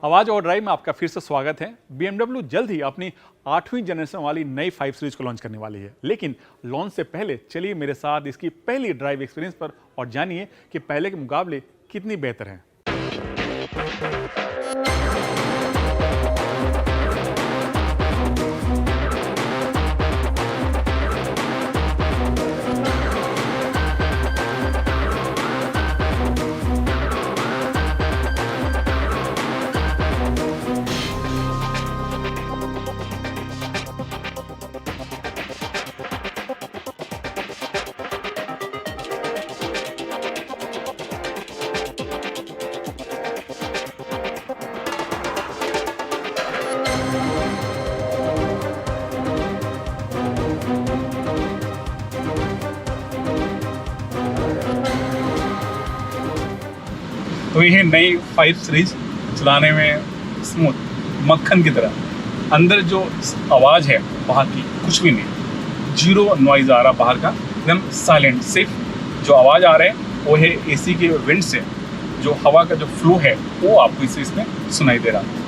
आवाज और ड्राइव में आपका फिर से स्वागत है। BMW जल्द ही अपनी 8वीं जनरेशन वाली नई 5 सीरीज को लॉन्च करने वाली है, लेकिन लॉन्च से पहले चलिए मेरे साथ इसकी पहली ड्राइव एक्सपीरियंस पर और जानिए कि पहले के मुकाबले कितनी बेहतर है। तो ये नई 5 सीरीज चलाने में स्मूथ मक्खन की तरह। अंदर जो आवाज़ है बाहर की कुछ भी नहीं, जीरो नॉइज़ आ रहा बाहर का, एकदम साइलेंट। सिर्फ जो आवाज़ आ रहा है वो है एसी के विंड से, जो हवा का जो फ्लो है वो आपको इसमें सुनाई दे रहा है।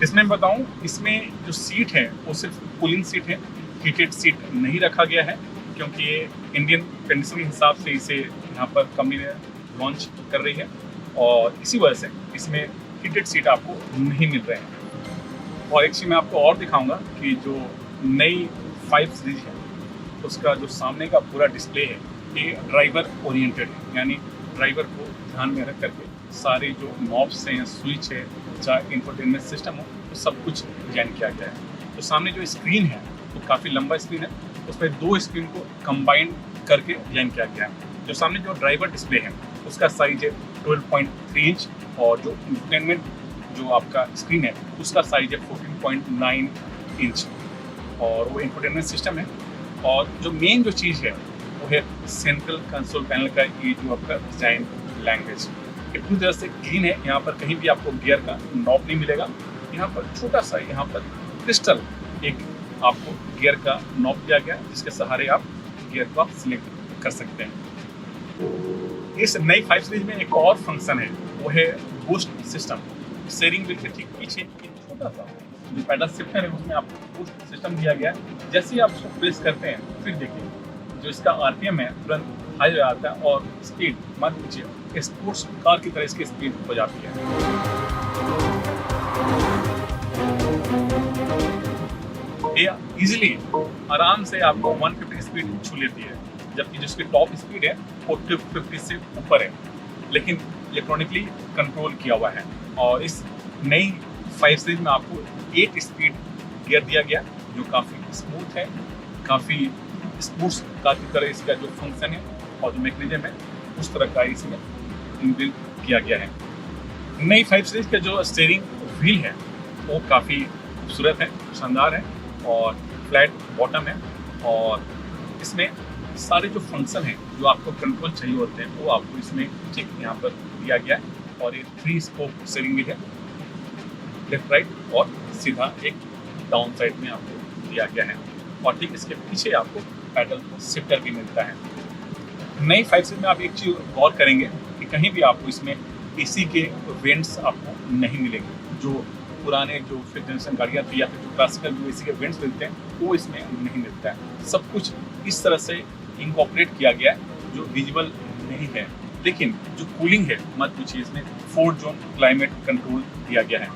इसमें बताऊं, इसमें जो सीट है वो सिर्फ कूलिंग सीट है, हीटेड सीट नहीं रखा गया है, क्योंकि ये इंडियन कंडीशन के हिसाब से इसे यहाँ पर कंपनी ने लॉन्च कर रही है और इसी वजह से इसमें हीटेड सीट आपको नहीं मिल रहे हैं। और एक चीज़ मैं आपको और दिखाऊंगा कि जो नई 5 सीरीज है उसका जो सामने का पूरा डिस्प्ले है ये ड्राइवर ओरिएंटेड है, यानी ड्राइवर को ध्यान में रख करके सारे जो नॉब्स हैं, स्विच है, चाहे इंफोटेनमेंट सिस्टम हो, तो सब कुछ डिजाइन किया गया है। तो सामने जो स्क्रीन है वो काफ़ी लंबा स्क्रीन है, उसमें 2 स्क्रीन को कंबाइन करके डिजाइन किया गया है। जो सामने जो ड्राइवर डिस्प्ले है उसका साइज है 12.3 इंच और जो इंफोटेनमेंट जो आपका स्क्रीन है उसका साइज है 14.9 इंच और वो इंफोटेनमेंट सिस्टम है। और जो मेन जो चीज़ है वो है सेंट्रल कंसोल पैनल का ये जो आपका डिज़ाइन लैंग्वेज पूरी तरह से क्लीन है। यहाँ पर कहीं भी आपको गियर का नॉब नहीं मिलेगा। यहाँ पर छोटा सा यहाँ पर क्रिस्टल एक आपको गियर का नॉब दिया गया है, जिसके सहारे आप गियर को आप सिलेक्ट कर सकते हैं। इस नई 5 सीरीज में एक और फंक्शन है, वो है बूस्ट सिस्टम। स्टीयरिंग व्हील के ठीक पीछे एक छोटा सा जो पैडल शिफ्टर है उसमें आपको बूस्ट सिस्टम दिया गया है। जैसे ही आप उसको प्रेस करते हैं फिर देखिए जो इसका आरपीएम है तुरंत हाई हो जाता है और स्पीड मान लीजिए स्पोर्ट्स कार की तरह इसकी स्पीड हो जाती है। ये इजीली आराम से आपको 150 स्पीड छू लेती है, जबकि जिसकी टॉप स्पीड है 40-50 से ऊपर है, लेकिन इलेक्ट्रॉनिकली कंट्रोल किया हुआ है। और इस नई 5 सीरीज में आपको 8 स्पीड गियर दिया गया जो काफ़ी स्मूथ है, काफ़ी स्पोर्ट्स कार की तरह इसका जो फंक्शन है और जो मैकेनिज्म है उस तरह का इसमें इनबिल्ट किया गया है। नई 5 सीरीज का जो स्टीयरिंग व्हील है वो काफ़ी खूबसूरत है, शानदार है और फ्लैट बॉटम है और इसमें सारे जो फंक्शन हैं जो आपको कंट्रोल चाहिए होते हैं वो आपको इसमें ठीक यहाँ पर दिया गया है। और ये 3 स्पोक स्टीयरिंग व्हील है, लेफ्ट राइट और सीधा एक डाउन साइड में आपको दिया गया है और ठीक इसके पीछे आपको पैडल शिफ्टर भी मिलता है। नई 5 सीरीज में आप एक चीज़ गौर करेंगे कि कहीं भी आपको इसमें एसी के वेंट्स आपको नहीं मिलेंगे। जो पुराने जो 5th जनरेशन गाड़ियाँ थी या फिर जो क्लासिकल जो एसी के वेंट्स मिलते हैं वो इसमें नहीं मिलता है। सब कुछ इस तरह से इंकॉर्पोरेट किया गया है जो विजिबल नहीं है, लेकिन जो कूलिंग है मत पूछिए, इसमें 4 जोन क्लाइमेट कंट्रोल दिया गया है।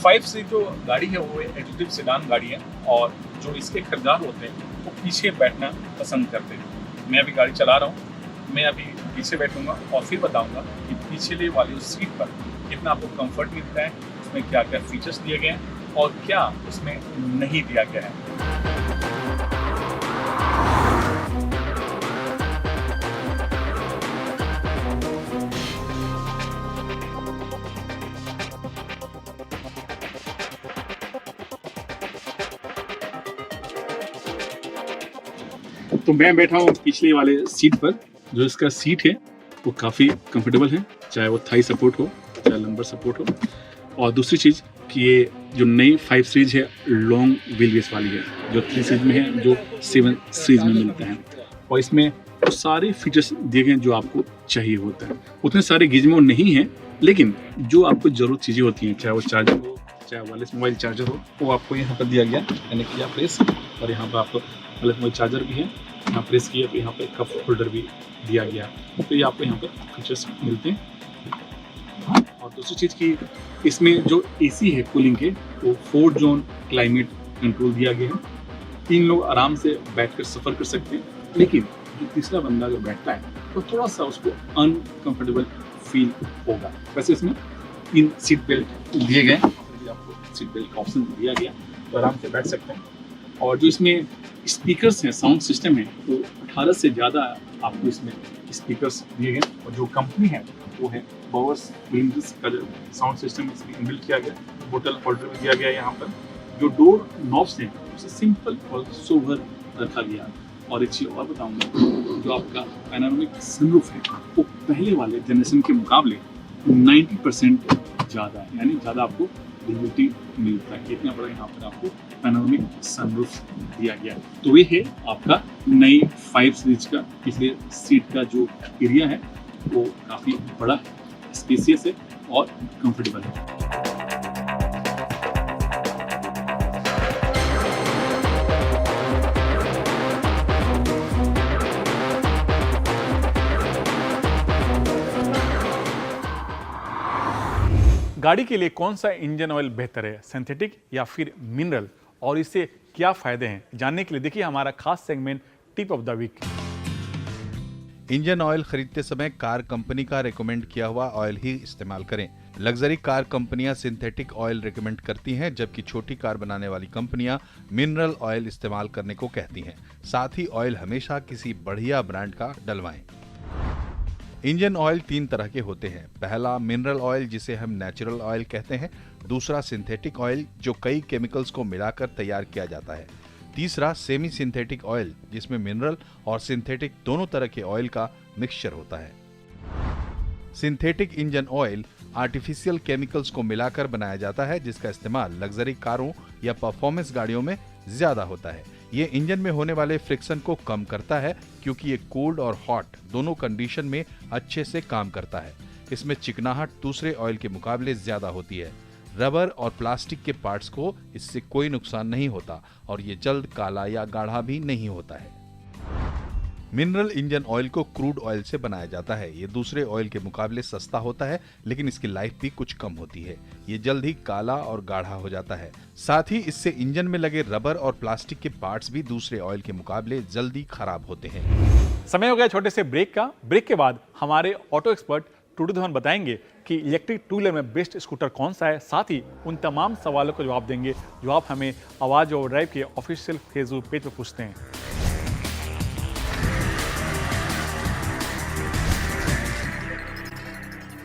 5 सीरीज जो गाड़ी है वो एग्जीक्यूटिव सेडान गाड़ी है और जो इसके खरीदार होते हैं वो पीछे बैठना पसंद करते हैं। मैं अभी गाड़ी चला रहा हूँ, मैं अभी पीछे बैठूंगा और फिर बताऊंगा कि पिछले वाली उस सीट पर कितना आपको कंफर्ट मिलता है, उसमें क्या क्या फीचर्स दिए गए हैं और क्या उसमें नहीं दिया गया है। तो मैं बैठा हूँ पिछले वाले सीट पर जो इसका सीट है वो काफ़ी कंफर्टेबल है, चाहे वो थाई सपोर्ट हो, चाहे लंबर सपोर्ट हो। और दूसरी चीज़ कि ये जो नई 5 सीरीज है लॉन्ग व्हील बेस वाली है, जो 3 सीरीज में है, जो 7 सीरीज में मिलता है। और इसमें वो सारे फीचर्स दिए गए हैं जो आपको चाहिए होता है। उतने सारे गिज़मो नहीं हैं, लेकिन जो आपको ज़रूरत चीज़ें होती हैं, चाहे वो चार्जर हो, चाहे वायरलेस मोबाइल चार्जर हो, वो आपको यहाँ पर दिया गया, मैंने किया प्रेस, और यहाँ पर आपको वायरलेस मोबाइल चार्जर भी है, यहाँ प्रेस किया तो यहाँ पर कप होल्डर भी दिया गया। तो ये आपको यहाँ पर फीचर्स मिलते हैं। और दूसरी चीज़ की इसमें जो एसी है कूलिंग के, वो 4 जोन क्लाइमेट कंट्रोल दिया गया है। 3 लोग आराम से बैठकर सफ़र कर सकते हैं, लेकिन जो तीसरा बंदा अगर बैठता है तो थोड़ा सा उसको अनकंफर्टेबल फील होगा। वैसे इसमें 3 सीट बेल्ट दिए गए, आपको सीट बेल्ट का ऑप्शन दिया गया तो आराम से बैठ सकते हैं। और जो इसमें स्पीकर्स हैं, साउंड सिस्टम है, तो 18 से ज़्यादा आपको इसमें स्पीकर्स दिए गए। और जो कंपनी है वो है बॉवर्स विलियम्स का जो साउंड सिस्टम इसमें इनबिल्ट किया गया। बोतल होल्डर भी दिया गया यहाँ पर। जो डोर नॉब्स हैं उसे सिंपल और सोबर रखा गया। और एक चीज़ और बताऊँगा, जो आपका पैनोरामिक सनरूफ है वो पहले वाले जनरेशन के मुकाबले 90% ज़्यादा है, यानी ज़्यादा आपको विजिबिलिटी मिलता है। इतना बड़ा यहाँ पर आपको पैनोरामिक सनरूफ दिया गया। तो ये है आपका नई 5 सीरीज का, इसलिए सीट का जो एरिया है वो काफ़ी बड़ा है, स्पेसियस है और कंफर्टेबल है। गाड़ी के लिए कौन सा इंजन ऑयल बेहतर है, सिंथेटिक या फिर मिनरल, और इससे क्या फायदे हैं, जानने के लिए देखिए हमारा खास segment tip of the week. Engine oil खरीदते समय कार कंपनी का रिकमेंड किया हुआ ऑयल ही इस्तेमाल करें। लग्जरी कार कंपनियां सिंथेटिक ऑयल रिकमेंड करती हैं, जबकि छोटी कार बनाने वाली कंपनियां मिनरल ऑयल इस्तेमाल करने को कहती हैं। साथ ही ऑयल हमेशा किसी बढ़िया ब्रांड का डलवाएं। इंजन ऑयल 3 तरह के होते हैं। पहला मिनरल ऑयल, जिसे हम नेचुरल ऑयल कहते हैं। दूसरा सिंथेटिक ऑयल, जो कई केमिकल्स को मिलाकर तैयार किया जाता है। तीसरा सेमी सिंथेटिक ऑयल, जिसमें मिनरल और सिंथेटिक दोनों तरह के ऑयल का मिक्सचर होता है। Synthetic engine oil artificial chemicals को मिलाकर बनाया जाता है, जिसका इस्तेमाल लग्जरी कारों या परफॉर्मेंस गाड़ियों में ज्यादा होता है। ये इंजन में होने वाले फ्रिक्शन को कम करता है, क्योंकि ये कोल्ड और हॉट दोनों कंडीशन में अच्छे से काम करता है। इसमें चिकनाहट दूसरे ऑयल के मुकाबले ज्यादा होती है। रबर और प्लास्टिक के पार्ट्स को इससे कोई नुकसान नहीं होता और ये जल्द काला या गाढ़ा भी नहीं होता है। मिनरल इंजन ऑयल को क्रूड ऑयल से बनाया जाता है। ये दूसरे ऑयल के मुकाबले सस्ता होता है, लेकिन इसकी लाइफ भी कुछ कम होती है। ये जल्द ही काला और गाढ़ा हो जाता है। साथ ही इससे इंजन में लगे रबर और प्लास्टिक के पार्ट्स भी दूसरे ऑयल के मुकाबले जल्दी खराब होते हैं। समय हो गया छोटे से ब्रेक का। ब्रेक के बाद हमारे ऑटो एक्सपर्ट टूडू धवन बताएंगे कि इलेक्ट्रिक टू व्हीलर में बेस्ट स्कूटर कौन सा है। साथ ही उन तमाम सवालों का जवाब देंगे जो आप हमें आवाज और ड्राइव के ऑफिशियल फेसबुक पेज पर पूछते हैं।